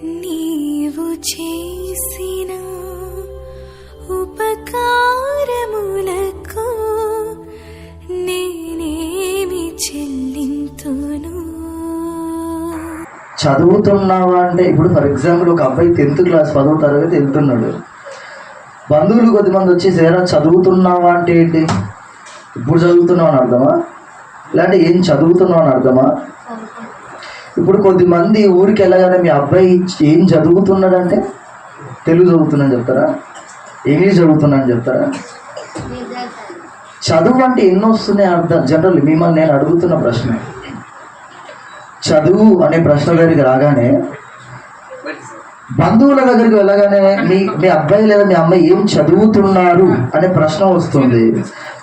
నీవు చేసిన ఉపకారములకు నేనేమి చెల్లింతును. చదువుతున్నావా అంటే, ఇప్పుడు ఫర్ ఎగ్జాంపుల్ ఒక అబ్బాయి 10th క్లాస్ 10వ తరగతి వెళ్తున్నాడు. బంధువులు కొద్దిమంది వచ్చి సేరా చదువుతున్నావా అంటే ఏంటి, ఇప్పుడు చదువుతున్నావు అని అర్థమా, ఇలాంటి ఏం చదువుతున్నావు అని అర్థమా? ఇప్పుడు కొద్దిమంది ఊరికి వెళ్ళగానే మీ అబ్బాయి ఏం చదువుతున్నాడంటే తెలుగు చదువుతున్నాను చెప్తారా, ఇంగ్లీష్ చదువుతున్నాను చెప్తారా? చదువు అంటే ఎన్నో వస్తున్నాయి అర్థం. జనరల్ మిమ్మల్ని నేను అడుగుతున్న ప్రశ్న, చదువు అనే ప్రశ్న దగ్గరికి రాగానే బంధువుల దగ్గరికి వెళ్ళగానే మీ అబ్బాయి లేదా మీ అమ్మాయి ఏం చదువుతున్నారు అనే ప్రశ్న వస్తుంది.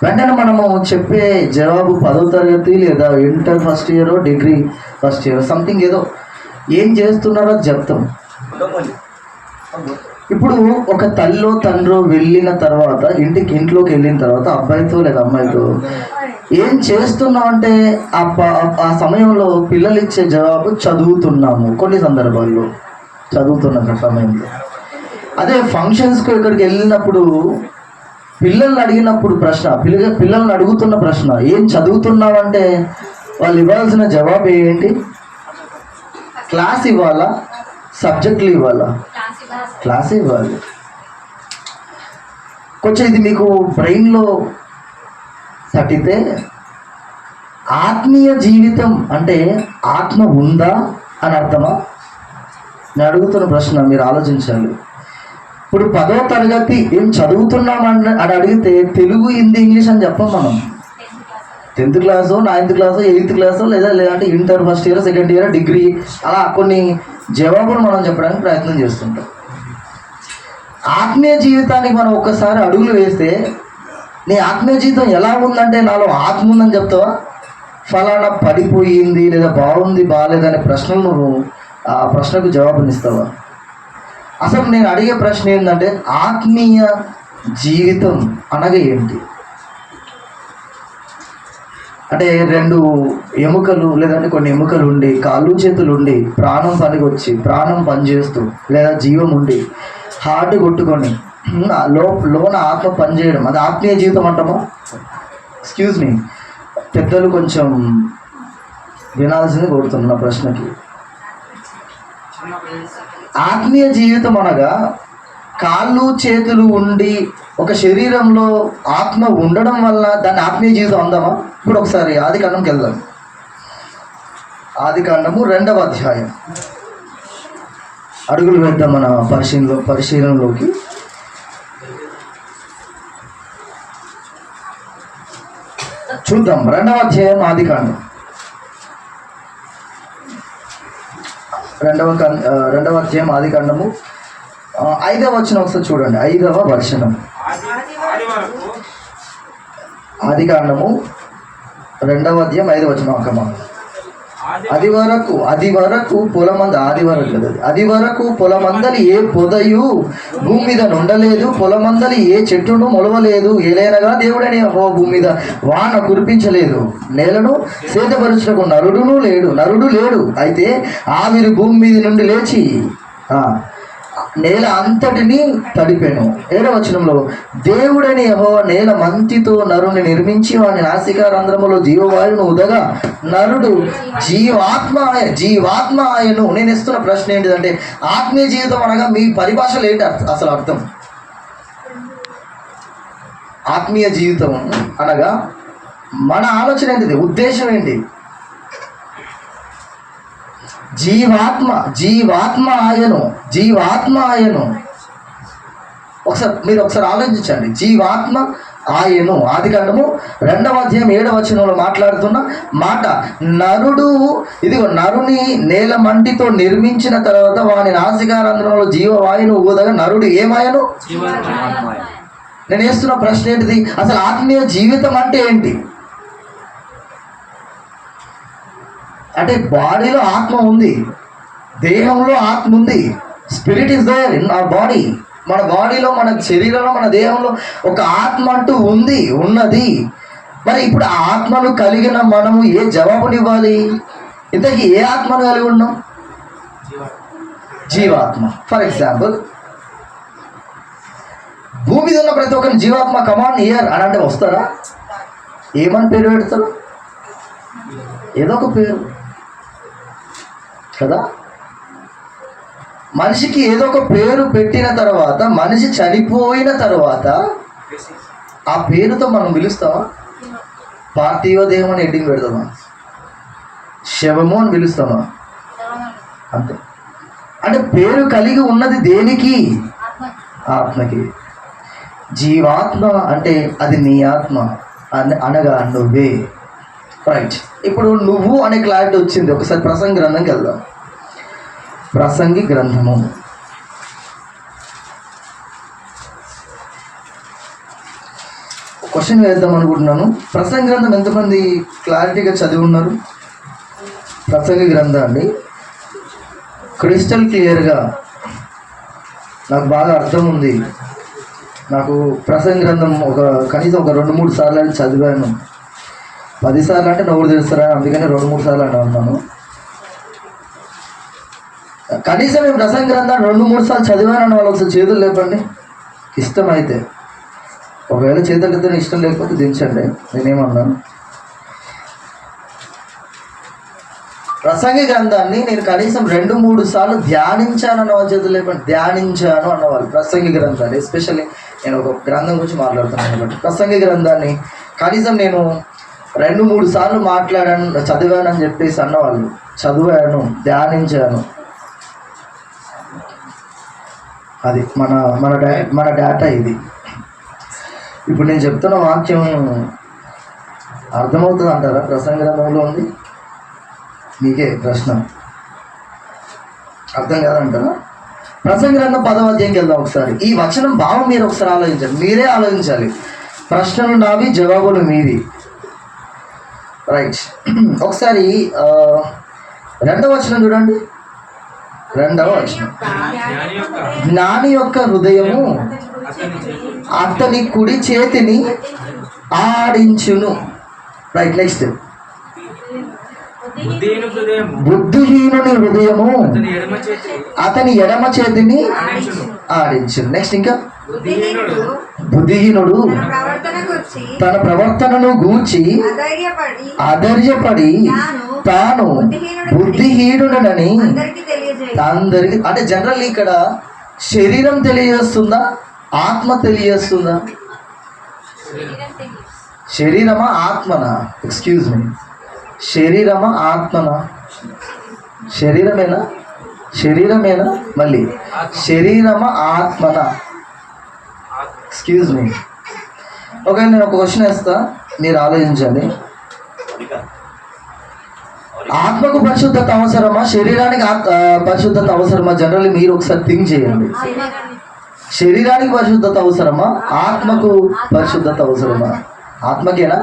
వెంటనే మనము చెప్పే జవాబు 10వ తరగతి లేదా inter first year, degree first year, something ఏదో ఏం చేస్తున్నారో చెప్తాం. ఇప్పుడు ఒక తల్లో తండ్రో వెళ్ళిన తర్వాత ఇంట్లోకి వెళ్ళిన తర్వాత అబ్బాయితో లేదా అమ్మాయితో ఏం చేస్తున్నావు అంటే ఆ సమయంలో పిల్లలు ఇచ్చే జవాబు చదువుతున్నాము. కొన్ని సందర్భాల్లో చదువుతున్న సమయంలో. అదే ఫంక్షన్స్కి ఇక్కడికి వెళ్ళినప్పుడు పిల్లల్ని అడిగినప్పుడు ప్రశ్న, పిల్లల్ని అడుగుతున్న ప్రశ్న ఏం చదువుతున్నావు అంటే వాళ్ళు ఇవ్వాల్సిన జవాబు ఏంటి? క్లాస్ ఇవ్వాలా, సబ్జెక్టులు ఇవ్వాలా? క్లాస్ ఇవ్వాలి. కొంచెం ఇది మీకు బ్రెయిన్లో తట్టితే, ఆత్మీయ జీవితం అంటే ఆత్మ ఉందా అని అర్థమా? నేను అడుగుతున్న ప్రశ్న మీరు ఆలోచించాలి. ఇప్పుడు 10వ తరగతి ఏం చదువుతున్నామని అడిగితే తెలుగు, హిందీ, ఇంగ్లీష్ అని చెప్పం మనం. 10th క్లాసో 9th క్లాసో 8th క్లాసో లేదంటే inter first year, second year, degree, అలా కొన్ని జవాబులు మనం చెప్పడానికి ప్రయత్నం చేస్తుంటాం. ఆత్మీయ జీవితానికి మనం ఒక్కసారి అడుగులు వేస్తే, నీ ఆత్మీయ జీవితం ఎలా ఉందంటే నాలో ఆత్మ ఉందని చెప్తావా? ఫలానా పడిపోయింది లేదా బాగుంది బాగాలేదనే ప్రశ్నలు నువ్వు ఆ ప్రశ్నకు జవాబునిస్తావా? అసలు నేను అడిగే ప్రశ్న ఏంటంటే, ఆత్మీయ జీవితం అనగా ఏంటి? అంటే 2 ఎముకలు లేదంటే కొన్ని ఎముకలు ఉండి, కాళ్ళు చేతులు ఉండి, ప్రాణం పనికొచ్చి ప్రాణం పనిచేస్తూ లేదా జీవం ఉండి హార్ట్ కొట్టుకొని లోన ఆత్మ పనిచేయడం, అది ఆత్మీయ జీవితం అంటామా? ఎక్స్క్యూజ్ మీ, పెద్దలు కొంచెం వినాల్సింది కోరుతున్నా ప్రశ్నకి. ఆత్మీయ జీవితం అనగా కాళ్ళు చేతులు ఉండి ఒక శరీరంలో ఆత్మ ఉండడం వల్ల దాన్ని ఆత్మీయ జీవితం అందామా? ఇప్పుడు ఒకసారి ఆదికాండంకి వెళ్దాం. ఆదికాండము 2వ అధ్యాయం అడుగులు వేద్దాం మన పరిశీలనలోకి. చూద్దాం 2వ అధ్యాయం ఆదికాండం 2వ అధ్యాయం ఆదికాండము 5వ వచనం ఒకసారి చూడండి. 5వ వచనం ఆదికాండము 2వ అధ్యాయం 5వ వచనం. అక్కమ్మ, అది వరకు పొలమందలి ఏ పొదయు భూమి మీద ఉండలేదు, పొలమందలి ఏ చెట్టును మొలవలేదు. ఏలైనగా దేవుడని భూమి మీద వాన కురిపించలేదు, నేలను సేదపరచుటకు నరుడు లేడు. అయితే ఆవిరి భూమి మీద నుండి లేచి నేల అంతటిని తడిపెను. 7వ వచనంలో, దేవుడని యెహోవా నేల మంతితో నరుని నిర్మించి వాని నాసికారంధ్రములో జీవవాయువును ఉదగా నరుడు జీవాత్మ ఆయను. నేను ఇస్తున్న ప్రశ్న ఏంటిదంటే, ఆత్మీయ జీవితం అనగా మీ పరిభాషలో ఏంటి అసలు అర్థం? ఆత్మీయ జీవితం అనగా మన ఆలోచన ఏంటిది, ఉద్దేశం ఏంటి? జీవాత్మ ఆయను. మీరు ఒకసారి ఆలోచించండి. జీవాత్మ ఆయను. ఆదికాండము 2వ అధ్యాయం 7వ వచనంలో మాట్లాడుతున్న మాట, నరుని నేల మంటితో నిర్మించిన తర్వాత వాని నాసికారంధ్రంలో జీవవాయును ఊదగా నరుడు ఏమాయను? నేను వేస్తున్న ప్రశ్న ఏంటిది, అసలు ఆత్మీయ జీవితం అంటే ఏంటి? అంటే బాడీలో ఆత్మ ఉంది, దేహంలో ఆత్మ ఉంది. Spirit is there in our body. మన బాడీలో, మన శరీరంలో, మన దేహంలో ఒక ఆత్మ అంటూ ఉన్నది. మరి ఇప్పుడు ఆ ఆత్మను కలిగిన మనము ఏ జవాబునివ్వాలి? ఇంతకీ ఏ ఆత్మను కలిగి ఉన్నాం? జీవాత్మ. ఫర్ ఎగ్జాంపుల్, భూమి మీద ఉన్న ప్రతి ఒక్కరిని జీవాత్మ కమాన్ ఇయర్ అని అంటే వస్తారా? ఏమని పేరు పెడతారు? ఏదో ఒక పేరు కదా. మనిషికి ఏదో ఒక పేరు పెట్టిన తర్వాత, మనిషి చనిపోయిన తర్వాత ఆ పేరుతో మనం పిలుస్తామా? పార్థివ దేహం అని హెడ్డింగ్ పెడతామా? శవము అని పిలుస్తామా? అంతే. అంటే పేరు కలిగి ఉన్నది దేనికి? ఆత్మకి. జీవాత్మ అంటే అది నీ ఆత్మ అనగా నువ్వే. రైట్. ఇప్పుడు నువ్వు అనే క్లారిటీ వచ్చింది. ఒకసారి ప్రసంగి గ్రంథంకి వెళ్దాం. ప్రసంగి గ్రంథము క్వశ్చన్ వేద్దాం అనుకుంటున్నాను. ప్రసంగి గ్రంథం ఎంతమంది క్లారిటీగా చదివి ఉన్నారు? ప్రసంగి గ్రంథాన్ని క్రిస్టల్ క్లియర్గా నాకు బాగా అర్థం ఉంది. నాకు ప్రసంగి గ్రంథం కనీసం ఒక 2-3 సార్లు అని చదివాను. 10 సార్లు అంటే నవ్వుడు తెలుస్తారా, అందుకని 2-3 సార్లు అంటే అన్నాను. కనీసం మేము ప్రసంగి గ్రంథాన్ని 2-3 సార్లు చదివానన్న వాళ్ళు ఒకసారి చేతులు లేపండి ఇష్టమైతే. ఒకవేళ చేతులతో ఇష్టం లేకపోతే దించండి, నేనేమన్నాను. ప్రసంగి గ్రంథాన్ని నేను కనీసం 2-3 సార్లు ధ్యానించాను అన్న వాళ్ళు చేతులు లేపండి. ధ్యానించాను అన్నవాళ్ళు ప్రసంగి గ్రంథాన్ని, ఎస్పెషల్లీ నేను ఒక గ్రంథం గురించి మాట్లాడుతున్నాను కాబట్టి ప్రసంగి గ్రంథాన్ని కనీసం నేను 2-3 సార్లు చదివానని చెప్పేసి అన్నవాళ్ళు, చదివాను, ధ్యానించాను. అది మన డేటా ఇది. ఇప్పుడు నేను చెప్తున్న వాక్యం అర్థమవుతుంది అంటారా? ప్రసంగి గ్రంథంలో ఉంది. మీకే ప్రశ్న, అర్థం కాదంటారా? ప్రసంగి గ్రంథం 10వ అధ్యాయంకి వెళ్దాం ఒకసారి. ఈ వచనం భావం మీరు ఒకసారి ఆలోచించాలి, మీరే ఆలోచించాలి. ప్రశ్నలు నావి, జవాబులు మీవి. రైట్. ఒకసారి 2వ వచనం చూడండి. 2వ వచనం, జ్ఞాని యొక్క హృదయము అతని కుడి చేతిని ఆడించును. రైట్. నెక్స్ట్, బుద్ధిహీనుని హృదయము అతని ఎడమ చేతిని ఆడించును. నెక్స్ట్, ఇంకా బుద్ధిహీనుడు తన ప్రవర్తనను గూర్చి అధైర్యపడి తాను బుద్ధిహీనుడనని అందరికి. అంటే జనరల్ ఇక్కడ శరీరం తెలియజేస్తుందా, ఆత్మ తెలియజేస్తుందా? శరీరమా ఆత్మనా? Excuse me, శరీరమా ఆత్మనా? శరీరమేనా మళ్ళీ శరీరమా ఆత్మనా? Excuse me. ఓకే, నేను ఒక క్వశ్చన్ వేస్తా, మీరు ఆలోచించండి. ఆత్మకు పరిశుద్ధత అవసరమా, శరీరానికి పరిశుద్ధత అవసరమా? జనరల్లీ మీరు ఒకసారి థింక్ చేయండి. శరీరానికి పరిశుద్ధత అవసరమా, ఆత్మకు పరిశుద్ధత అవసరమా? ఆత్మకేనా?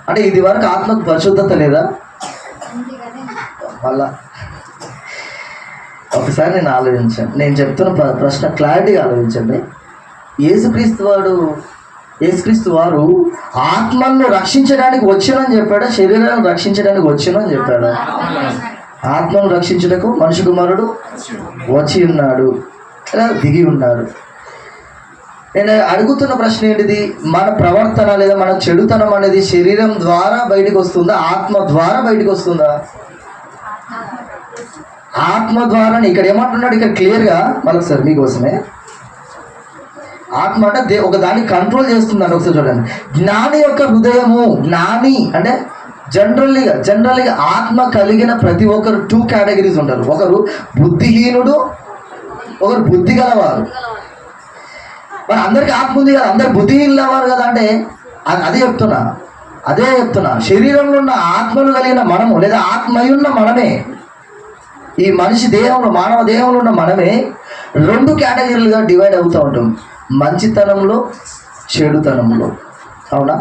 అంటే ఇది వరకు ఆత్మకు పరిశుద్ధత లేదా? మళ్ళా ఒకసారి నేను ఆలోచించాను. నేను చెప్తున్న ప్రశ్న క్లారిటీగా ఆలోచించండి. యేసుక్రీస్తు వారు ఆత్మను రక్షించడానికి వచ్చానని చెప్పాడా, శరీరాన్ని రక్షించడానికి వచ్చానని చెప్పాడా? ఆత్మను రక్షించడానికి మనిషి కుమారుడు వచ్చి ఉన్నాడు, దిగి ఉన్నాడు. నేను అడుగుతున్న ప్రశ్న ఏంటిది? మన ప్రవర్తన లేదా మన చెడుతనం అనేది శరీరం ద్వారా బయటకు వస్తుందా, ఆత్మ ద్వారా బయటకు వస్తుందా? ఆత్మ ద్వారా. ఇక్కడ ఏమంటున్నాడు ఇక్కడ క్లియర్గా, మరొకసారి మీకోసమే. ఆత్మ అంటే ఒక దాన్ని కంట్రోల్ చేస్తున్నాడు. ఒకసారి చూడండి. జ్ఞాని యొక్క హృదయము. జ్ఞాని అంటే జనరల్గా ఆత్మ కలిగిన ప్రతి ఒక్కరు 2 కేటగిరీస్ ఉంటారు. ఒకరు బుద్ధిహీనుడు, ఒకరు బుద్ధి గలవారు. మరి అందరికి ఆత్మ ఉంది కదా, అందరు బుద్ధిహీనులు అవ్వాలి కదా అంటే అదే చెప్తున్నా. శరీరంలో ఉన్న ఆత్మను కలిగిన మనము లేదా ఆత్మయున్న మనమే, ఈ మనిషి దేహంలో, మానవ దేహంలో ఉన్న మనమే 2 కేటగిరీలుగా డివైడ్ అవుతూ ఉంటాం. మంచితనంలో, చెడుతనంలో. అవునా?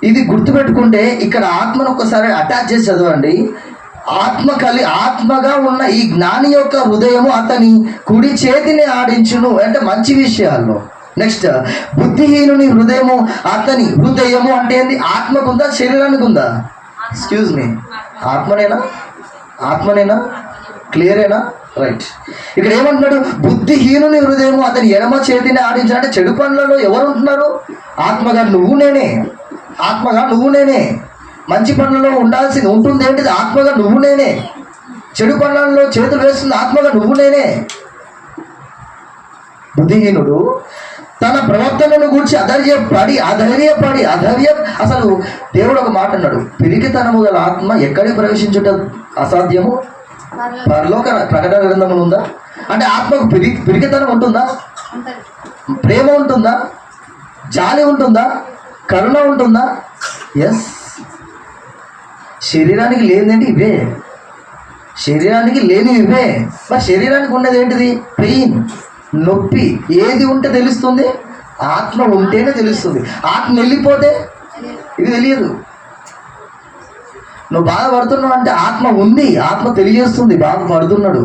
ఇది గుర్తుపెట్టుకుంటే ఇక్కడ ఆత్మను ఒక్కసారి అటాచ్ చేసి చదవండి. ఆత్మగా ఉన్న ఈ జ్ఞాని యొక్క హృదయము అతని కుడి చేతిని ఆడించును అంటే మంచి విషయాల్లో. నెక్స్ట్, బుద్ధిహీనుని హృదయము అంటే ఏంటి? ఆత్మకు ఉందా, శరీరానికి ఉందా? ఎక్స్క్యూజ్ మీ, ఆత్మనేనా? క్లియరేనా? రైట్. ఇక్కడ ఏమంటున్నాడు? బుద్ధిహీనుని హృదయము అతని ఎడమ చేతిని ఆడించాలంటే చెడు పనులలో ఎవరు ఉంటున్నారు? ఆత్మగా నువ్వు నేనే. ఆత్మగా నువ్వు నేనే. మంచి పనులలో ఉండాల్సింది ఉంటుంది ఏంటిది? ఆత్మగా నువ్వు నేనే. చెడు పనులలో చేతులు వేస్తుంది ఆత్మగా నువ్వు నేనే. బుద్ధిహీనుడు తన ప్రవర్తనను గురించి అధైర్యపడి అసలు దేవుడు ఒక మాట అన్నాడు, పిరికితనము గల ఆత్మ ఎక్కడికి ప్రవేశించుట అసాధ్యము? పరలోక ప్రకటన గ్రంథములు ఉందా? అంటే ఆత్మకు పిరికితనం ఉంటుందా? ప్రేమ ఉంటుందా? జాలి ఉంటుందా? కరుణ ఉంటుందా? ఎస్. శరీరానికి లేనిదేంటి? ఇవే. శరీరానికి లేని ఇవే. మరి శరీరానికి ఉన్నది ఏంటిది? పెయిన్, నొప్పి. ఏది ఉంటే తెలుస్తుంది? ఆత్మ ఉంటేనే తెలుస్తుంది. ఆత్మ వెళ్ళిపోతే ఇది తెలియదు. నువ్వు బాధపడుతున్నావు అంటే ఆత్మ ఉంది. ఆత్మ తెలియజేస్తుంది బాధపడుతున్నాడు.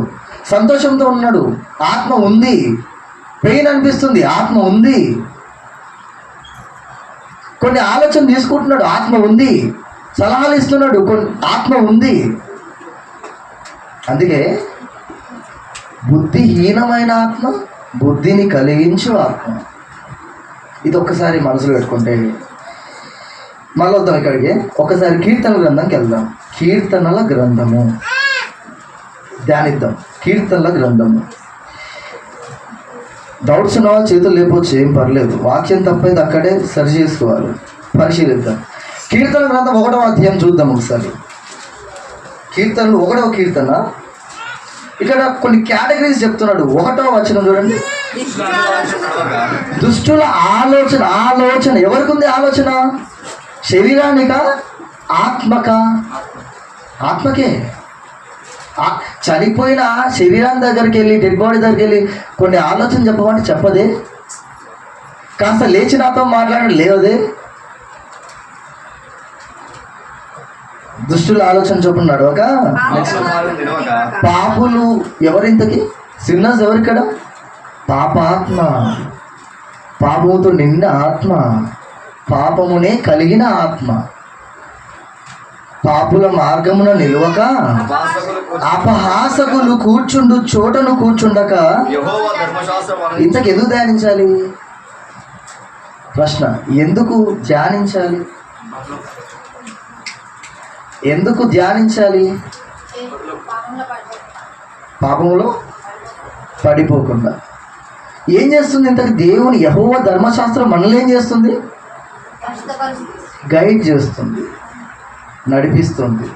సంతోషంతో ఉన్నాడు, ఆత్మ ఉంది. పెయిన్ అనిపిస్తుంది, ఆత్మ ఉంది. కొన్ని ఆలోచన తీసుకుంటున్నాడు, ఆత్మ ఉంది. సలహాలు ఇస్తున్నాడు, ఆత్మ ఉంది. అందుకే బుద్ధిహీనమైన ఆత్మ, బుద్ధిని కలిగించు ఆత్మ. ఇది ఒక్కసారి మనసులో పెట్టుకుంటే మళ్ళీ వద్దాం ఇక్కడికి. ఒకసారి కీర్తనల గ్రంథంకి వెళ్దాం. కీర్తనల గ్రంథము ధ్యానిద్దాం. కీర్తనల గ్రంథము. డౌట్స్ ఉన్న వాళ్ళు చేతులు లేకపోవచ్చు, ఏం పర్లేదు. వాక్యం తప్పైతే అక్కడే సరి చేసుకోవాలి. పరిశీలిద్దాం. కీర్తన గ్రంథం 1వ అధ్యాయం చూద్దాం ఒకసారి. కీర్తనలు 1వ కీర్తన. ఇక్కడ కొన్ని కేటగిరీస్ చెప్తున్నాడు. 1వ వచనం చూడండి. దుష్టుల ఆలోచన ఎవరికి ఉంది? ఆలోచన శరీరానికా? ఆత్మకే. చనిపోయిన శరీరాన్ని దగ్గరికి వెళ్ళి, డెడ్ బాడీ దగ్గరికి వెళ్ళి కొన్ని ఆలోచన చెప్పమంటే చెప్పదే. కాస్త లేచి నాతో మాట్లాడడం లేవదే. దుష్టుల ఆలోచన చెప్పున్నాడు. ఒక పాపులు ఎవరింతకి? సిన్నర్స్ ఎవరిక్కడ? పాపాత్మ, పాపముతో నిండిన ఆత్మ, పాపమునే కలిగిన ఆత్మ, పాపుల మార్గమున నిలువక అపహాసకులు కూర్చుండు చోటను కూర్చుండక. ఇంతకు ఎందుకు ధ్యానించాలి? ప్రశ్న. ఎందుకు ధ్యానించాలి? ఎందుకు ధ్యానించాలి? పాపములో పడిపోకుండా. ఏం చేస్తుంది ఇంతకు? దేవుని యెహోవా ధర్మశాస్త్రం మనల్ని ఏం చేస్తుంది? గైడ్ చేస్తుంది, నడిపిస్తుంది.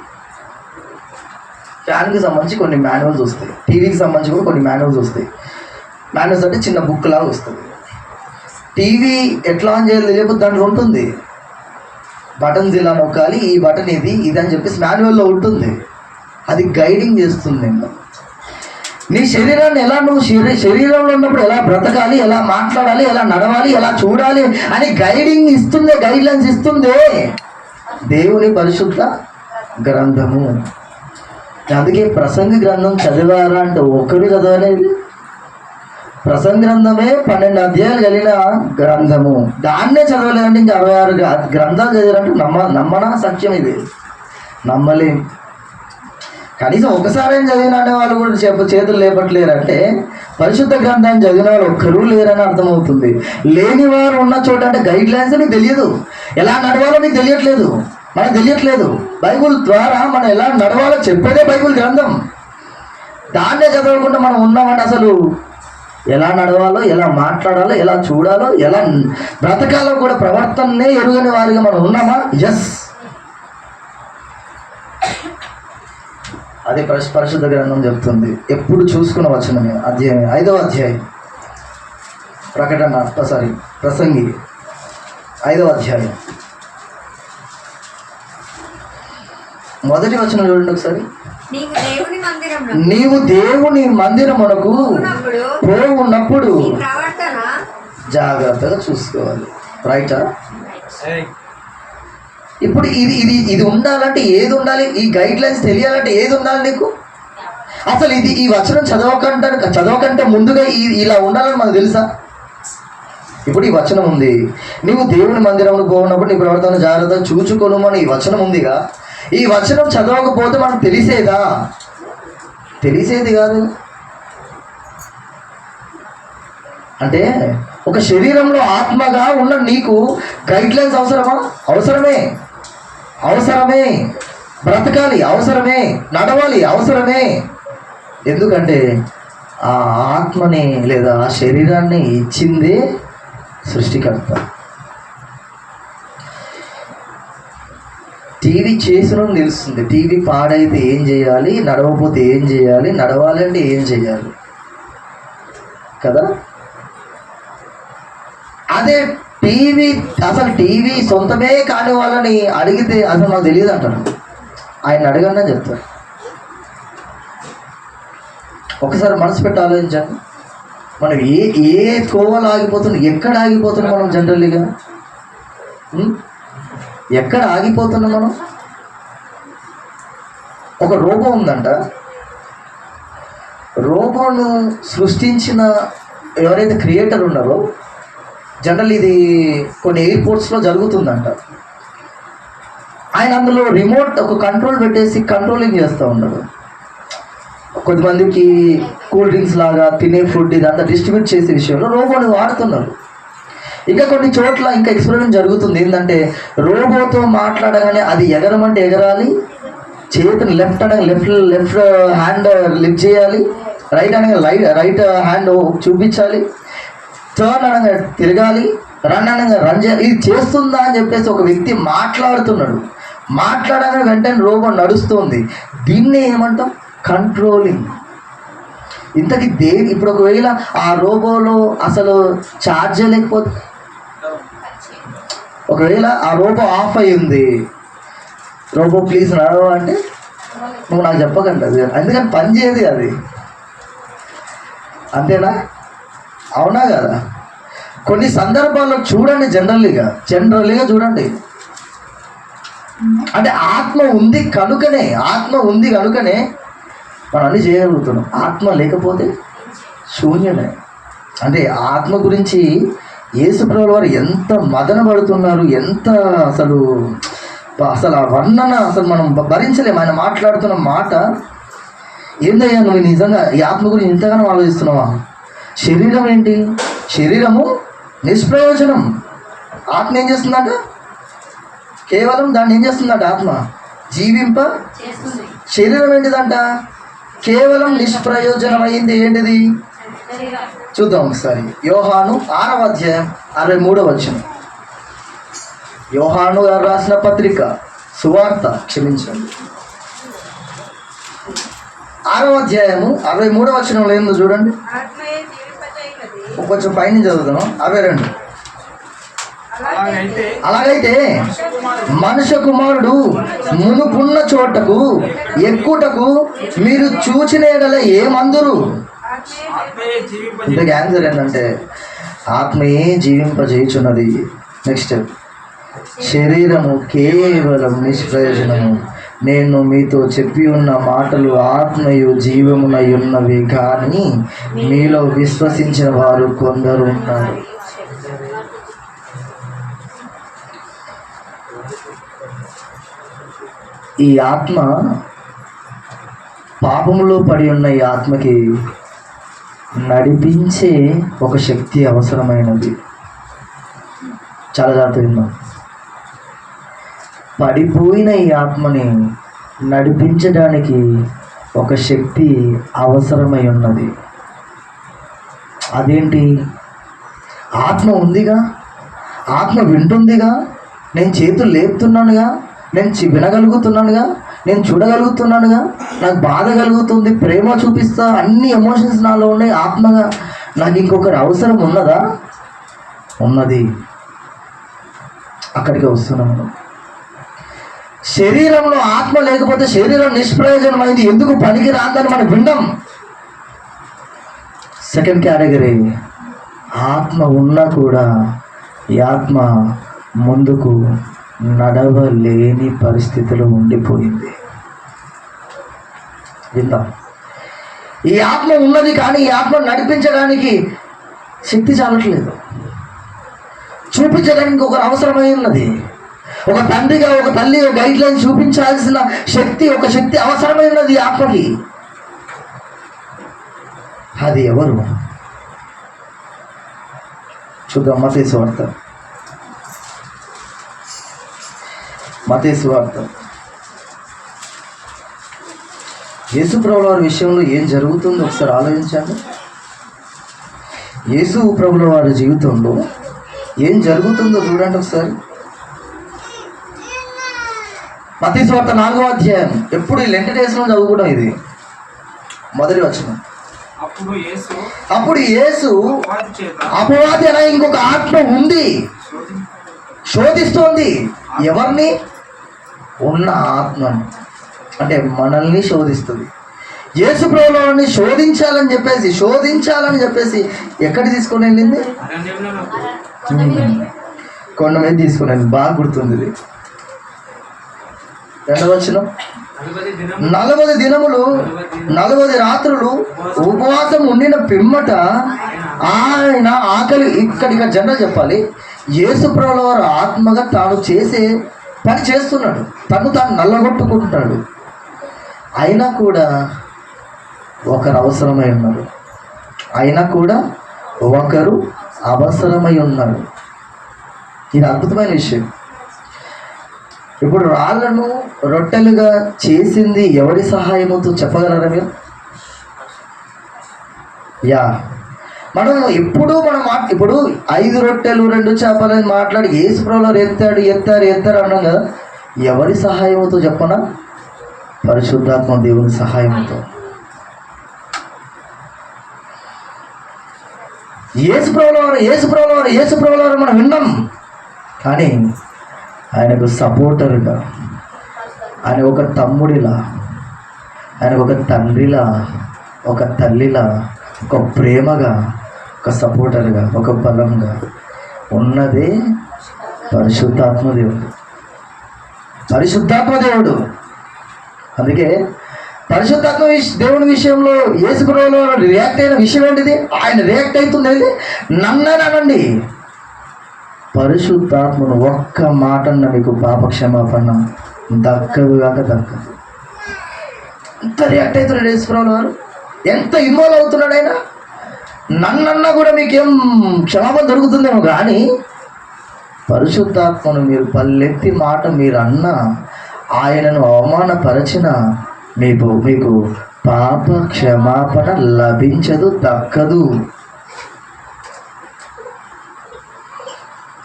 ఫ్యాన్కి సంబంధించి కొన్ని మాన్యువల్స్ వస్తాయి, టీవీకి సంబంధించి కూడా కొన్ని మాన్యువల్స్ వస్తాయి. మాన్యువల్స్ అంటే చిన్న బుక్ లాగా వస్తుంది. టీవీ ఎట్లా ఆన్ చేయాలి తెలియకపోతే దాంట్లో ఉంటుంది. బటన్స్ ఇలా నొక్కాలి, ఈ బటన్ ఇది అని చెప్పేసి మాన్యువల్లో ఉంటుంది. అది గైడింగ్ చేస్తుంది నేను. నీ శరీరాన్ని ఎలా, నువ్వు శరీరంలో ఉన్నప్పుడు ఎలా బ్రతకాలి, ఎలా మాట్లాడాలి, ఎలా నడవాలి, ఎలా చూడాలి అని గైడింగ్ ఇస్తుంది, గైడ్లైన్స్ ఇస్తుంది దేవుని పరిశుద్ధ గ్రంథము. అందుకే ప్రసంగి గ్రంథం చదివారా అంటే ఒకరు చదవలేదు. ప్రసంగి గ్రంథమే 12 అధ్యాయాలు కలిగిన గ్రంథము. దాన్నే చదవలేదంటే ఇంకా 66 గ్రంథాలు చదివారంటే నమ్మనా సత్యం? ఇది నమ్మలేం. కనీసం ఒకసారి చదివిన అనే వాళ్ళు కూడా చేతులు లేపట్లేరంటే పరిశుద్ధ గ్రంథాన్ని చదివిన వాళ్ళు ఒక్కరూ లేరని అర్థమవుతుంది. లేని వారు ఉన్న చోట అంటే గైడ్ లైన్స్ నీకు తెలియదు, ఎలా నడవాలో నీకు తెలియట్లేదు, మనకు తెలియట్లేదు. బైబుల్ ద్వారా మనం ఎలా నడవాలో చెప్పేదే బైబుల్ గ్రంథం. దాన్నే చదవకుండా మనం ఉన్నామంటే అసలు ఎలా నడవాలో, ఎలా మాట్లాడాలో, ఎలా చూడాలో, ఎలా బ్రతకాలో కూడా ప్రవర్తననే ఎరుగని వారిగా మనం ఉన్నామా? ఎస్. అదే పరిశుద్ధ గ్రంథం చెప్తుంది. ఎప్పుడు చూసుకున్న వచనమే. అధ్యాయం 5వ అధ్యాయం ప్రసంగి 5వ అధ్యాయం 1వ వచనం చూడండి ఒకసారి. నీవు దేవుని మందిరమునకు పోవున్నప్పుడు జాగ్రత్తగా చూసుకోవాలి. రైటా? ఇప్పుడు ఇది ఉండాలంటే ఏది ఉండాలి? ఈ గైడ్ లైన్స్ తెలియాలంటే ఏది ఉండాలి నీకు? అసలు ఈ వచనం చదవకంటే ముందుగా ఇలా ఉండాలని మనకు తెలుసా? ఇప్పుడు ఈ వచనం ఉంది, నీవు దేవుని మందిరంలో పోయినప్పుడు నీ ప్రవర్తన జాగ్రత్తగా చూచుకోను. ఈ వచనం ఉందిగా. ఈ వచనం చదవకపోతే మనకు తెలిసేది కాదు. అంటే ఒక శరీరంలో ఆత్మగా ఉన్న నీకు గైడ్ లైన్స్ అవసరమా? అవసరమే. బ్రతకాలి అవసరమే, నడవాలి అవసరమే. ఎందుకంటే ఆ ఆత్మని లేదా ఆ శరీరాన్ని ఇచ్చిందే సృష్టికర్త. టీవీ చేసిన తెలుస్తుంది, టీవీ పాడైతే ఏం చేయాలి, నడవకపోతే ఏం చేయాలి, నడవాలి అంటే ఏం చేయాలి కదా. అదే టీవీ సొంతమే కాని వాళ్ళని అడిగితే అసలు నాకు తెలియదు అంటారు. ఆయన అడగండి అని చెప్తారు. ఒకసారి మనసు పెట్టి ఆలోచించండి. మనం ఏ కోవలు ఆగిపోతున్నాం, ఎక్కడ ఆగిపోతున్నాం మనం జనరల్లీగా? ఎక్కడ ఆగిపోతున్నాం మనం? ఒక రోబో ఉందంట. రోబోను సృష్టించిన ఎవరైతే క్రియేటర్ ఉన్నారో, జనరల్ ఇది కొన్ని ఎయిర్పోర్ట్స్లో జరుగుతుందంట. ఆయన అందులో రిమోట్ ఒక కంట్రోల్ పెట్టేసి కంట్రోలింగ్ చేస్తూ ఉన్నాడు. కొంతమందికి కూల్ డ్రింక్స్ లాగా తినే ఫుడ్ ఇదంతా డిస్ట్రిబ్యూట్ చేసే విషయంలో రోబోని వాడుతున్నారు. ఇంకా కొన్ని చోట్ల ఇంకా ఎక్స్పెరిమెంట్ జరుగుతుంది. ఏంటంటే రోబోతో మాట్లాడగానే అది ఎగరమంటే ఎగరాలి, చేతిని లెఫ్ట్ హ్యాండ్ లిఫ్ట్ చేయాలి, రైట్ హ్యాండ్ చూపించాలి, టర్న్ అనగా తిరగాలి, రన్ అనగా రన్ చేయాలి. ఇది చేస్తుందా అని చెప్పేసి ఒక వ్యక్తి మాట్లాడుతున్నాడు. మాట్లాడగానే వెంటనే రోబో నడుస్తుంది. దీన్నే ఏమంటాం? కంట్రోలింగ్. ఇంతకీ ఇప్పుడు ఒకవేళ ఆ రోబోలో అసలు ఛార్జ్ లేకపోతే, ఒకవేళ ఆ రోబో ఆఫ్ అయి ఉంది, రోబో ప్లీజ్ నడవ అంటే నువ్వు నాకు చెప్పకండి, అది అందుకని పని చేయదు అది. అంతేనా? అవునా కదా? కొన్ని సందర్భాల్లో చూడండి, జనరల్లీగా చూడండి. అంటే ఆత్మ ఉంది కనుకనే మనం అన్నీ చేయగలుగుతున్నాం. ఆత్మ లేకపోతే శూన్యమే. అంటే ఆత్మ గురించి యేసుప్రభుల వారు ఎంత మదన పడుతున్నారు, ఎంత అసలు ఆ వర్ణన అసలు మనం భరించలేము. ఆయన మాట్లాడుతున్న మాట, ఏందయ్యా నువ్వు నిజంగా ఈ ఆత్మ గురించి ఇంతగానో ఆలోచిస్తున్నావా? శరీరం ఏంటి? శరీరము నిష్ప్రయోజనం. ఆత్మ ఏం చేస్తుందంట? కేవలం దాన్ని ఏం చేస్తుందంట? ఆత్మ జీవింప. శరీరం ఏంటిదంట? కేవలం నిష్ప్రయోజనమైంది. ఏంటిది? చూద్దాం ఒకసారి. యోహాను 6వ అధ్యాయం 63వ వచనం. యోహాను గారు రాసిన పత్రిక సువార్త, క్షమించండి, 6వ అధ్యాయము 63వ వచనంలో ఏందో చూడండి. కొంచెం పైన చదువుతాను. 62. అలాగైతే మనుష్య కుమారుడు మునుపున్న చోటకు ఎక్కుటకు మీరు చూచిన ఎడల ఏమందురు? ఇంతకు ఆన్సర్ ఏంటంటే ఆత్మయే జీవింపజేయుచున్నది. నెక్స్ట్, శరీరము కేవలం నిష్ప్రయోజనము. నేను మీతో చెప్పి ఉన్న మాటలు ఆత్మయు జీవమునై ఉన్నవి, కానీ మీలో విశ్వసించిన వారు కొందరు ఉన్నారు. ఈ ఆత్మ, పాపములో పడి ఉన్న ఈ ఆత్మకి నడిపించే ఒక శక్తి అవసరమైనది. చాలా జాగ్రత్త విన్నాం. పడిపోయిన ఈ ఆత్మని నడిపించడానికి ఒక శక్తి అవసరమై ఉన్నది. అదేంటి? ఆత్మ ఉందిగా, ఆత్మ వింటుందిగా, నేను చేతులు లేపుతున్నానుగా, నేను వినగలుగుతున్నానుగా, నేను చూడగలుగుతున్నానుగా, నాకు బాధ కలుగుతుంది, ప్రేమ చూపిస్తా, అన్ని ఎమోషన్స్ నాలో ఉన్నాయి. ఆత్మగా నాకు ఇంకొకరి అవసరం ఉన్నదా? ఉన్నది. అక్కడికి వస్తున్నాము. శరీరంలో ఆత్మ లేకపోతే శరీరం నిష్ప్రయోజనమైంది, ఎందుకు పనికి రాదని మనం వింటాం. సెకండ్ కేటగిరీ, ఆత్మ ఉన్నా కూడా ఈ ఆత్మ ముందుకు నడవలేని పరిస్థితిలో ఉండిపోయింది. విందాం. ఈ ఆత్మ ఉన్నది, కానీ ఈ ఆత్మ నడిపించడానికి శక్తి చాలట్లేదు. చూపించడానికి ఒక అవసరమై ఉన్నది. ఒక తండ్రిగా, ఒక తల్లి గైడ్ లైన్ చూపించాల్సిన శక్తి, ఒక శక్తి అవసరమై ఉన్నది ఈ ఆత్మకి. అది ఎవరు? చూద్దాం. మత్తయి సువార్త యేసు ప్రభుల వారి విషయంలో ఏం జరుగుతుందో ఒకసారి ఆలోచించండి. యేసు ప్రభుల వారి జీవితంలో ఏం జరుగుతుందో చూడండి ఒకసారి. మత్తయి సువార్త 4వ అధ్యాయం. ఎప్పుడు ఈ లెంట్ డేస్లో చదువుకోవడం ఇది మొదటి వచనం. అప్పుడు యేసు అపవాది అనే ఇంకొక ఆత్మ ఉంది, శోధిస్తోంది. ఎవరిని? ఉన్న ఆత్మని, అంటే మనల్ని శోధిస్తుంది. యేసు ప్రభువుని శోధించాలని చెప్పేసి ఎక్కడికి తీసుకొని వెళ్ళింది? కొండ మీద తీసుకుని వెళ్ళింది. బాగా గుర్తుంది ఇది. 2వ వచనం. 40 దినములు 40 రాత్రులు ఉపవాసం ఉండిన పిమ్మట ఆయన ఆకలి. ఇక్కడికి జనరల్ చెప్పాలి, యేసు ప్రభువుల వారు ఆత్మగా తాను చేసే పని చేస్తున్నాడు, తాను నల్లగొట్టుకుంటున్నాడు. అయినా కూడా ఒకరు అవసరమై ఉన్నారు. ఇది అద్భుతమైన విషయం. ఇప్పుడు రాళ్ళను రొట్టెలుగా చేసింది ఎవరి సహాయముతో చెప్పగలరా మీరు? మనం ఇప్పుడు ఇప్పుడు 5 రొట్టెలు 2 చేపలని మాట్లాడి యేసు ప్రభువులు ఎత్తారు అన్నాం కదా. ఎవరి సహాయముతో చెప్పనా? పరిశుద్ధాత్మ దేవుని సహాయంతో. యేసు ప్రభువులు మనం విన్నాం, కానీ ఆయనకు సపోర్టర్గా, ఆయన ఒక తమ్ముడిలా, ఆయన ఒక తండ్రిలా, ఒక తల్లిలా, ఒక ప్రేమగా, ఒక సపోర్టర్గా, ఒక బలంగా ఉన్నదే పరిశుద్ధాత్మ దేవుడు. అందుకే పరిశుద్ధాత్మ దేవుని విషయంలో యేసు ప్రభువుల వారు రియాక్ట్ అయిన విషయం ఏంటిది? ఆయన రియాక్ట్ అవుతుంది నన్నండి, పరిశుద్ధాత్మను ఒక్క మాటన్న మీకు పాప క్షమాపణ దక్కదు. ఎంత రియాక్ట్ అవుతున్నాడు యేసు ప్రభువుల వారు, ఎంత ఇన్వాల్వ్ అవుతున్నాడు ఆయన. నన్నన్నా కూడా మీకేం క్షమాపణ దొరుకుతుందేమో, కానీ పరిశుద్ధాత్మను మీరు పల్లెత్తి మాట మీరు అన్న, ఆయనను అవమానపరచిన మీకు పాప క్షమాపణ లభించదు, దక్కదు.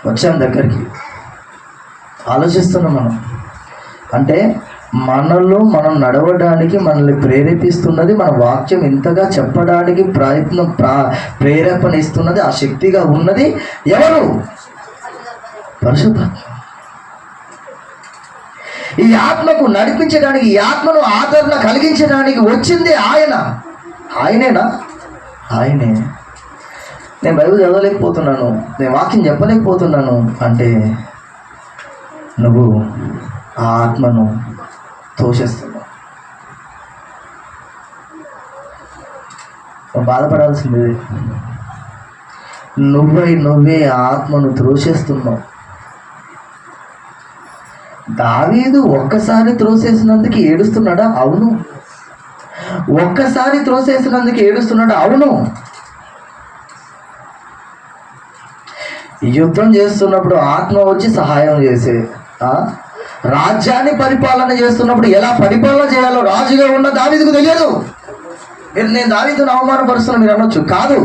వచ్చాం దగ్గరికి, ఆలోచిస్తున్నాం మనం. అంటే మనలో మనం నడవడానికి మనల్ని ప్రేరేపిస్తున్నది, మన వాక్యం ఇంతగా చెప్పడానికి ప్రేరేపణ ఇస్తున్నది, ఆ శక్తిగా ఉన్నది ఎవరు? పరిశుద్ధాత్మ. ఈ ఆత్మకు నడిపించడానికి, ఈ ఆత్మను ఆదరణ కలిగించడానికి వచ్చింది ఆయనేనా? ఆయనే. నేను బైబిల్ చదవలేకపోతున్నాను, నేను వాక్యం చెప్పలేకపోతున్నాను అంటే నువ్వు ఆ ఆత్మను తోసేస్తున్నావు. బాధపడాల్సింది నువ్వే ఆ ఆత్మను త్రోసేస్తున్నావు. దావీదు ఒక్కసారి త్రోసేసినందుకు ఏడుస్తున్నాడా? అవును. ఒక్కసారి త్రోసేసినందుకు ఏడుస్తున్నాడా? అవును. యుద్ధం చేస్తున్నప్పుడు ఆత్మ వచ్చి సహాయం చేసే, రాజ్యాన్ని పరిపాలన చేస్తున్నప్పుడు ఎలా పరిపాలన చేయాలో రాజుగా ఉన్న దావీదుకు తెలియదు. నేను దావీదును అవమానపరుస్తున్నా మీరు అనొచ్చు, కాదు.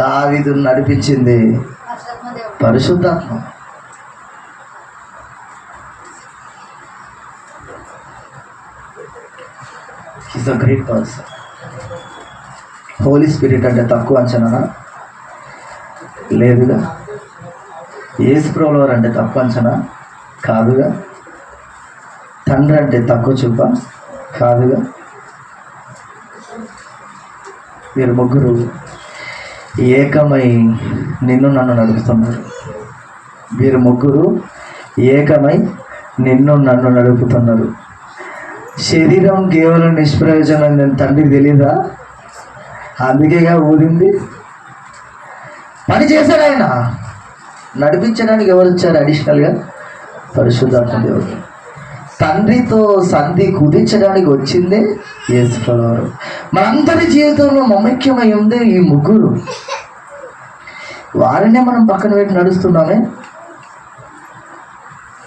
దావీదును నడిపించింది పరిశుద్ధాత్మ. Is a great person. Holy spirit అంటే తక్కువ అంచనా? లేదుగా. యేసు ప్రభువుల వారు అంటే తక్కువ అంచనా? కాదుగా. తండ్రి అంటే తక్కువ చూప? కాదుగా. వీరు ముగ్గురు ఏకమై నిన్ను నన్ను నడుపుతున్నారు. వీరు ముగ్గురు ఏకమై నిన్ను నన్ను నడుపుతున్నారు. శరీరం కేవలం నిష్ప్రయోజనం నేను తండ్రికి తెలీదా? అందుకేగా ఊరింది. పని చేశాడు ఆయన. నడిపించడానికి ఎవరు వచ్చారు అడిషనల్గా? పరిశుద్ధాత్మ దేవుడు. తండ్రితో సంధి కుదించడానికి వచ్చిందే యేసు ప్రభువు. మనందరి జీవితంలో మమైక్యమై ఉంది ఈ ముగ్గురు. వారినే మనం పక్కన పెట్టి నడుస్తున్నామే.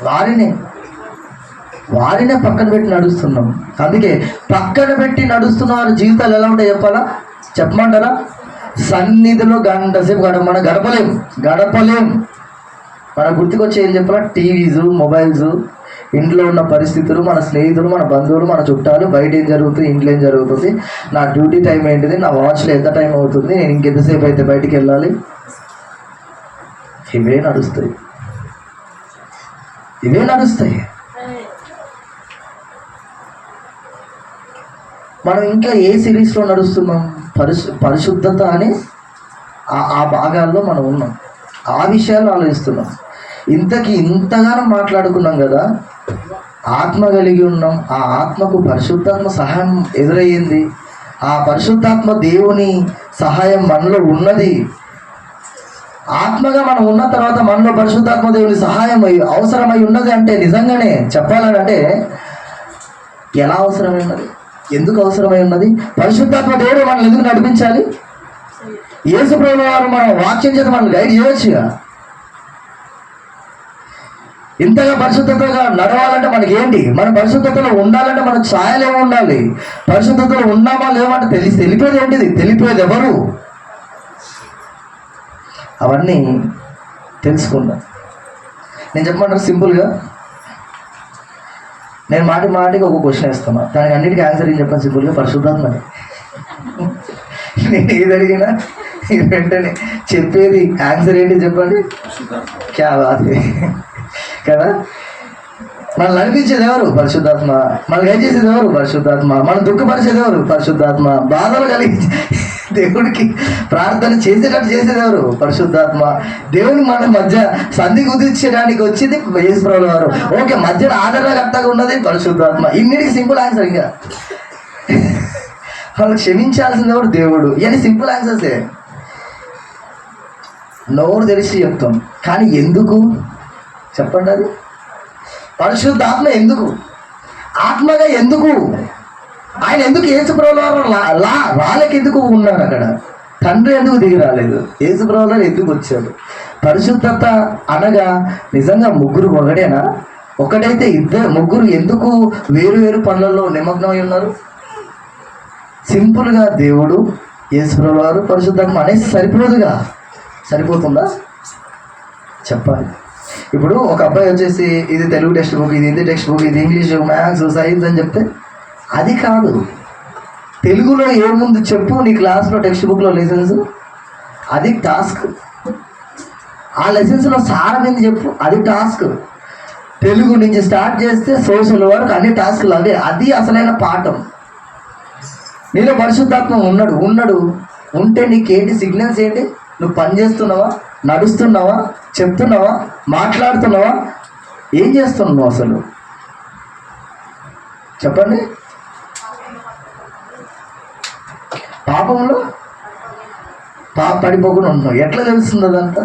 వారినే పక్కన పెట్టి నడుస్తున్నాం. అందుకే పక్కన పెట్టి నడుస్తున్న వారి జీవితాలు ఎలా ఉంటాయి చెప్పాలా? చెప్పమంటారా? సన్నిధిలో గంట సేపు మనం గడపలేం. మన గుర్తుకొచ్చి ఏం చెప్పాలా? టీవీస్, మొబైల్స్, ఇంట్లో ఉన్న పరిస్థితులు, మన స్నేహితులు, మన బంధువులు, మన చుట్టాలు, బయట ఏం జరుగుతుంది, ఇంట్లో ఏం జరుగుతుంది, నా డ్యూటీ టైం ఏంటిది, నా వాచ్లో ఎంత టైం అవుతుంది, నేను ఇంకెంతసేపు అయితే బయటికి వెళ్ళాలి, ఇవే నడుస్తాయి. మనం ఇంకా ఏ సిరీస్లో నడుస్తున్నాం? పరిశుద్ధత అని ఆ భాగాల్లో మనం ఉన్నాం. ఆ విషయాలు ఆలోచిస్తున్నాం. ఇంతగానో మాట్లాడుకున్నాం కదా, ఆత్మ కలిగి ఉన్నాం. ఆ ఆత్మకు పరిశుద్ధాత్మ సహాయం ఎదురయ్యింది. ఆ పరిశుద్ధాత్మ దేవుని సహాయం మనలో ఉన్నది. ఆత్మగా మనం ఉన్న తర్వాత మనలో పరిశుద్ధాత్మ దేవుని సహాయం అవసరమై ఉన్నది. అంటే నిజంగానే చెప్పాలని అంటే ఎలా అవసరమై ఉన్నది, ఎందుకు అవసరమై ఉన్నది? పరిశుద్ధాత్మ దేవుడు మనల్ని ఎందుకు నడిపించాలి? యేసు ప్రభువు వారు మనం వాక్యం చేత మనల్ని గైడ్ చేయవచ్చుగా. ఇంతగా పరిశుద్ధతగా నడవాలంటే మనకి ఏంటి? మన పరిశుద్ధతలో ఉండాలంటే మనకు ఛాయలు ఏమి ఉండాలి? పరిశుద్ధతలో ఉన్నామా లేవంటే తెలిపేది ఏంటిది? తెలిపేది ఎవరు? అవన్నీ తెలుసుకుందాం. నేను చెప్పమంటారు సింపుల్గా, నేను మాటికి ఒక క్వశ్చన్ వేస్తున్నా, దానికి అన్నిటికీ ఆన్సర్ ఏం చెప్పాను? సింపుల్గా పరిశుద్ధాత్మ. నేను ఏది అడిగినా వెంటనే చెప్పేది ఆన్సర్ ఏంటి చెప్పండి? క్యా బాత్ కదా. మనల్ని నడిపించేది ఎవరు? పరిశుద్ధాత్మ. మనల్ని ఏం చేసేది ఎవరు? పరిశుద్ధాత్మ. మనం దుఃఖపరిచేది ఎవరు? పరిశుద్ధాత్మ. బాధలు కలిగి దేవుడికి ప్రార్థన చేసేటట్టు చేసేది ఎవరు? పరిశుద్ధాత్మ. దేవుని మన మధ్య సంధి కుదిర్చడానికి వచ్చింది యేసు ప్రభువు వారు. ఓకే, మధ్యలో ఆదరణకర్తగా ఉన్నది పరిశుద్ధాత్మ. ఇన్నిటికి సింపుల్ ఆన్సర్. ఇంకా వాళ్ళకి క్షమించాల్సింది ఎవరు? దేవుడు. ఇవన్నీ సింపుల్ ఆన్సర్సే. నోరు తెలిసి చెప్తాం, కానీ ఎందుకు చెప్పండి? అది పరిశుద్ధాత్మ ఎందుకు? ఆత్మగా ఎందుకు? ఆయన ఎందుకు యేసు ప్రభువు వాళ్ళకి ఎందుకు ఉన్నాడు అక్కడ? తండ్రి ఎందుకు దిగి రాలేదు? యేసు ప్రభువు ఎందుకు వచ్చాడు? పరిశుద్ధత అనగా నిజంగా ముగ్గురు ఒకడేనా? ఒకటైతే ముగ్గురు ఎందుకు వేరు పనులలో నిమగ్నమై ఉన్నారు? సింపుల్గా దేవుడు, యేసు ప్రభువు వారు, పరిశుద్ధాత్మ అనేసి సరిపోతుందా? చెప్పాలి. ఇప్పుడు ఒక అబ్బాయి వచ్చేసి ఇది తెలుగు టెక్స్ట్ బుక్, ఇది హిందీ టెక్స్ట్ బుక్, ఇది ఇంగ్లీష్, మ్యాథ్స్, సైన్స్ అని చెప్తే అది కాదు. తెలుగులో ఏముంది చెప్పు, నీ క్లాస్లో టెక్స్ట్ బుక్లో లెసన్స్, అది టాస్క్. ఆ లెసన్స్లో సారం ఏంది చెప్పు, అది టాస్క్. తెలుగు నుంచి స్టార్ట్ చేస్తే సోషల్ వరకు అన్ని టాస్క్లు అవే. అది అసలైన పాఠం. నీలో పరిశుద్ధాత్మ ఉన్నాడు ఉంటే నీకేంటి సిగ్నల్స్ ఏంటి? నువ్వు పని చేస్తున్నావా, నడుస్తున్నావా, చెప్తున్నావా, మాట్లాడుతున్నావా, ఏం చేస్తున్నావు అసలు? చెప్పండి. పాపంలో పడిపోకుండా ఉంటున్నావు. ఎట్లా తెలుస్తుంది అదంతా?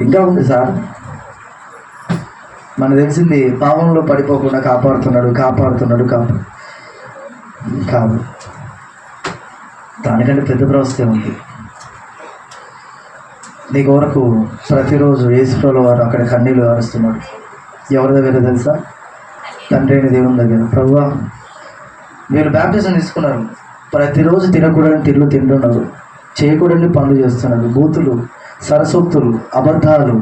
ఇంకా ఉంది సార్. మనకు తెలిసింది పాపంలో పడిపోకుండా కాపాడుతున్నాడు కాదు. దానికంటే పెద్ద ప్రవస్థ ఉంది. నీ కొరకు ప్రతిరోజు యేసు ప్రభువు వారు అక్కడ కన్నీళ్ళు కారుస్తున్నాడు. ఎవరి దగ్గర తెలుసా? తండ్రి అయిన దేవుని దగ్గర. ప్రభువా, వీళ్ళు బ్యాప్టిజం తీసుకున్నారు, ప్రతిరోజు తినకూడని తిండ్లు తింటున్నారు, చేయకూడని పనులు చేస్తున్నారు, బూతులు, సరసోక్తులు, అబద్ధాలు,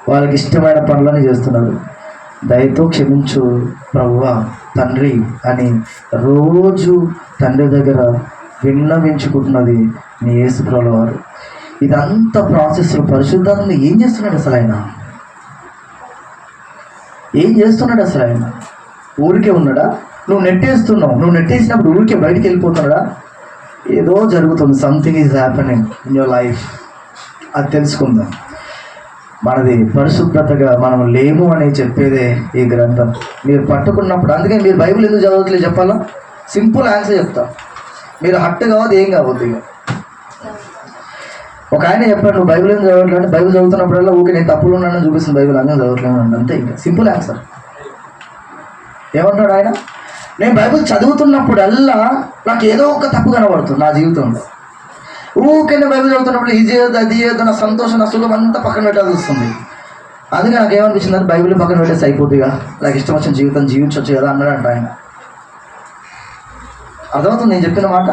వాళ్ళకి ఇష్టమైన పనులని చేస్తున్నారు. దయతో క్షమించు ప్రభువా తండ్రి అని రోజు తండ్రి దగ్గర విన్నవించుకుంటున్నది నీ యేసు ప్రభువు వారు. ఇదంతా ప్రాసెస్లో పరిశుద్ధాత్మ ఏం చేస్తున్నాడు అసలు? ఆయన ఊరికే ఉన్నాడా? నువ్వు నెట్టేసినప్పుడు ఊరికే బయటికి వెళ్ళిపోతున్నాడా? ఏదో జరుగుతుంది. Something is happening in your life. అది తెలుసుకుందాం. మనది పరిశుద్ధతగా మనం లేము అని చెప్పేదే ఈ గ్రంథం. మీరు పట్టుకున్నప్పుడు, అందుకే మీరు బైబిల్ ఎందుకు చదవట్లేదు చెప్పాలా? సింపుల్ ఆన్సర్ చెప్తా. మీరు హట్టు కావద్దు, ఏం కావద్దు. ఇక ఒక ఆయన చెప్పాడు, నువ్వు బైబిల్ ఏం చదవట్లేదు అంటే, బైబిల్ చదువుతున్నప్పుడల్లా ఊరికి నేను తప్పులు ఉన్నానని చూపిస్తుంది బైబిల్, అన్నీ చదవట్లేదు అండి. అంతే. ఇంకా సింపుల్ ఆన్సర్. ఏమంటాడు ఆయన? నేను బైబిల్ చదువుతున్నప్పుడల్లా నాకు ఏదో ఒక తప్పు కనబడుతుంది నా జీవితంలో. ఊరికే బైబిల్ చదువుతున్నప్పుడు ఇది చేయొద్దు అది చేయొద్దు, నా సంతోషం నా సుఖం అంతా పక్కన పెట్టాల్సి వస్తుంది. అందుకే నాకు ఏమనిపించింది అంటే బైబిల్ పక్కన పెట్టేసి అయిపోతుందిగా, నాకు ఇష్టం వచ్చిన జీవితం జీవించవచ్చు కదా అన్నాడంట ఆయన. అర్థమవుతుంది నేను చెప్పిన మాట?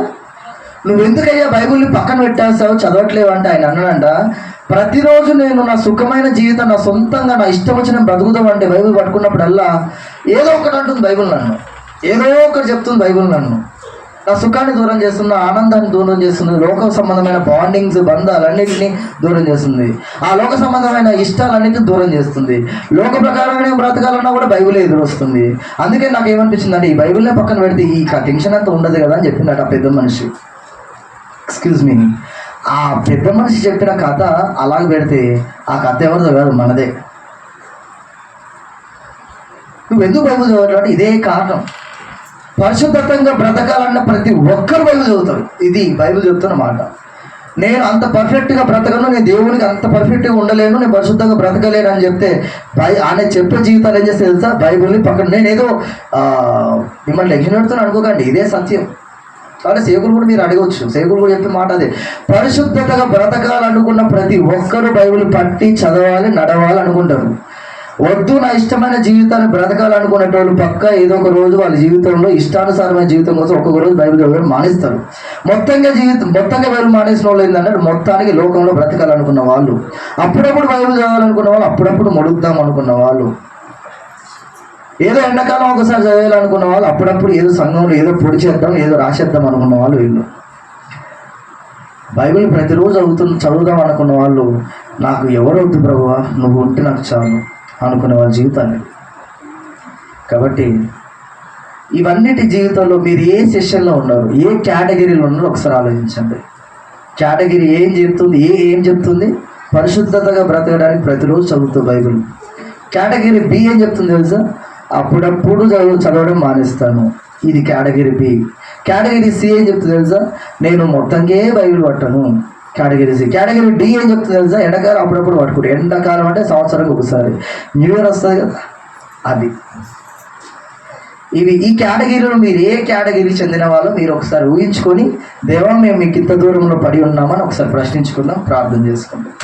నువ్వు ఎందుకయ్యా బైబిల్ని పక్కన పెట్టేస్తావు, చదవట్లేవు అంటే ఆయన అన్నాడంట, ప్రతిరోజు నేను నా సుఖమైన జీవితం నా సొంతంగా నా ఇష్టం వచ్చిన బ్రతుకుతాం అంటే బైబిల్ పట్టుకున్నప్పుడల్లా ఏదో ఒకటి అంటుంది బైబిల్ నన్ను, ఏదో ఒకటి చెప్తుంది బైబిల్ నన్ను. నా సుఖాన్ని దూరం చేస్తుంది, ఆనందాన్ని దూరం చేస్తుంది, లోక సంబంధమైన బాండింగ్స్ బంధాలన్నింటినీ దూరం చేస్తుంది, ఆ లోక సంబంధమైన ఇష్టాలన్నింటినీ దూరం చేస్తుంది. లోక ప్రకారమైన బ్రతకాలన్నా కూడా బైబిలే ఎదురొస్తుంది. అందుకే నాకు ఏమనిపించింది అంటే ఈ బైబిల్నే పక్కన పెడితే ఈ టెన్షన్ అంతా ఉండదు కదా అని చెప్పిందట ఆ పెద్ద మనిషి. ఎక్స్క్యూజ్ మీ, ఆ పెద్ద మనిషి చెప్పిన కథ అలాగ పెడితే ఆ కథ ఎవరిదో కాదు, మనదే. నువ్వు ఎందుకు బైబిల్ చదవట్లేదు? ఇదే కారణం. పరిశుద్ధంగా బ్రతకాలన్న ప్రతి ఒక్కరు బైబిల్ చదువుతారు. ఇది బైబిల్ చెప్తున్న మాట. నేను అంత పర్ఫెక్ట్గా బ్రతకను, నేను దేవునికి అంత పర్ఫెక్ట్గా ఉండలేను, నేను పరిశుద్ధంగా బ్రతకలేను అని చెప్తే ఆయన చెప్పే జీవితాలు ఏం చేస్తే తెలుసా, బైబిల్ని పక్కన. నేనేదో మిమ్మల్ని లెక్షన్ పెడుతున్నాను అనుకోకండి, ఇదే సత్యం. కాబట్టి సేకులు కూడా మీరు అడగవచ్చు, సేకులు కూడా చెప్పే మాట అదే. పరిశుద్ధతగా బ్రతకాలనుకున్న ప్రతి ఒక్కరూ బైబిల్ పట్టి చదవాలి, నడవాలి అనుకుంటారు. వద్దు నా ఇష్టమైన జీవితాన్ని బ్రతకాలనుకునేటోళ్ళు పక్క ఏదో ఒక రోజు వాళ్ళ జీవితంలో ఇష్టానుసారమైన జీవితం కోసం ఒక్కొక్క రోజు బైబిల్ చదవడం మానేస్తారు. మొత్తంగా బైబిల్ మానేసిన వాళ్ళు ఏంటంటే మొత్తానికి లోకంలో బ్రతకాలనుకున్న వాళ్ళు, అప్పుడప్పుడు బైబిల్ చదవాలనుకున్న వాళ్ళు, అప్పుడప్పుడు మొడుద్దాం అనుకున్న వాళ్ళు, ఏదో ఎండాకాలం ఒకసారి చదివేయాలనుకున్న వాళ్ళు, అప్పుడప్పుడు ఏదో సంఘంలో ఏదో పొడి చేద్దాం ఏదో రాసేద్దాం అనుకున్న వాళ్ళు వీళ్ళు. బైబిల్ ప్రతిరోజు చదువుదాం అనుకున్న వాళ్ళు, నాకు ఎవరొద్దు ప్రభువా నువ్వు ఉంటే నాకు చాలు అనుకునే వాళ్ళ జీవితాన్ని. కాబట్టి ఇవన్నిటి జీవితంలో మీరు ఏ సెషన్లో ఉన్నారు, ఏ కేటగిరీలో ఉన్నారో ఒకసారి ఆలోచించండి. కేటగిరీ ఏం చెప్తుంది? పరిశుద్ధతగా బ్రతకడానికి ప్రతిరోజు చదువుతుంది బైబిల్. కేటగిరీ బి ఏం చెప్తుంది తెలుసా? అప్పుడప్పుడు చదవడం మానేస్తాను, ఇది కేటగిరీ బి. కేటగిరీ సి ఏం చెప్తుంది తెలుసా? నేను మొత్తంగా బైబిల్ పట్టను, కేటగిరీ సి. కేటగిరీ డి ఏం చెప్తుంది తెలుసా? ఎండాకాలం అప్పుడప్పుడు పట్టుకుంటాడు. ఎండాకాలం అంటే సంవత్సరానికి ఒకసారి, న్యూ ఇయర్ వస్తుంది కదా అది. ఈ కేటగిరీలో మీరు ఏ కేటగిరీ చెందిన వాళ్ళు మీరు ఒకసారి ఊహించుకొని, దేవా మేము మీకు ఇంత దూరంలో పడి ఉన్నామని ఒకసారి ప్రశ్నించుకుందాం, ప్రార్థన చేసుకుందాం.